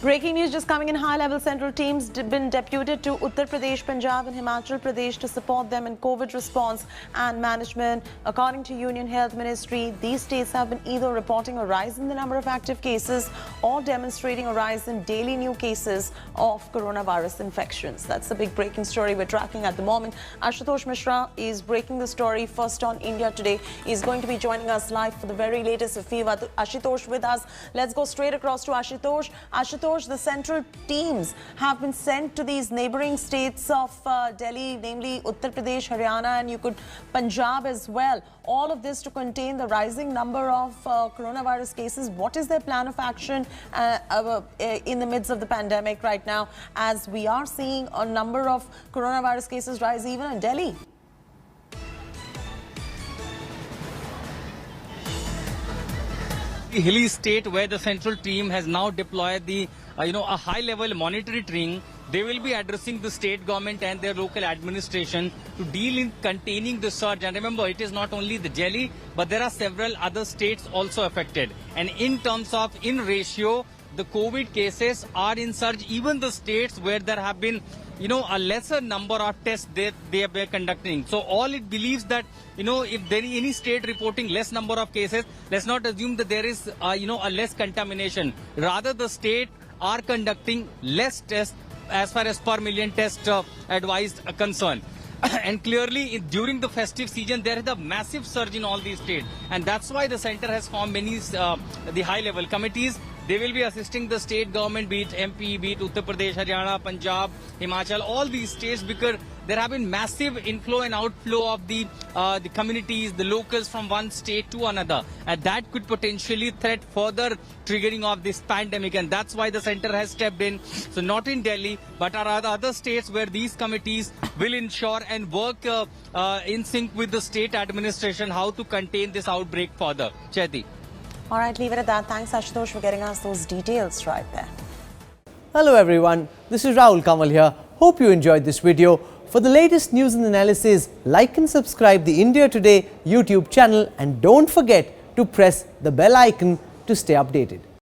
Breaking news just coming in. High-level central teams been deputed to Uttar Pradesh, Punjab and Himachal Pradesh to support them in COVID response and management. According to Union Health Ministry, these states have been either reporting a rise in the number of active cases or demonstrating a rise in daily new cases of coronavirus infections. That's the big breaking story we're tracking at the moment. Ashutosh Mishra is breaking the story first on India Today. He's going to be joining us live for the very latest of FIVA. Ashutosh with us. Let's go straight across to Ashutosh. Ashutosh, the central teams have been sent to these neighboring states of Delhi, namely Uttar Pradesh, Haryana, and you could Punjab as well. All of this to contain the rising number of coronavirus cases. What is their plan of action in the midst of the pandemic right now, as we are seeing a number of coronavirus cases rise even in Delhi? Hilly state where the central team has now deployed the a high-level monitoring. They will be addressing the state government and their local administration to deal in containing the surge. And remember, it is not only the Delhi, but there are several other states also affected. And in terms of in ratio, the COVID cases are in surge. Even the states where there have been a lesser number of tests they are conducting. So all it believes that, if there is any state reporting less number of cases, let's not assume that there is, a less contamination. Rather, the state are conducting less tests as far as per million test advised concerned. And clearly, during the festive season, there is a massive surge in all these states. And that's why the center has formed many the high-level committees. They will be assisting the state government, be it MP, be it Uttar Pradesh, Haryana, Punjab, Himachal, all these states, because there have been massive inflow and outflow of the communities, the locals from one state to another. And that could potentially threat further triggering of this pandemic. And that's why the center has stepped in. So not in Delhi, but are other states where these committees will ensure and work in sync with the state administration how to contain this outbreak further. Chaiti. All right, leave it at that. Thanks, Ashutosh, for getting us those details right there. Hello everyone, this is Rahul Kamal here. Hope you enjoyed this video. For the latest news and analysis, like and subscribe the India Today YouTube channel and don't forget to press the bell icon to stay updated.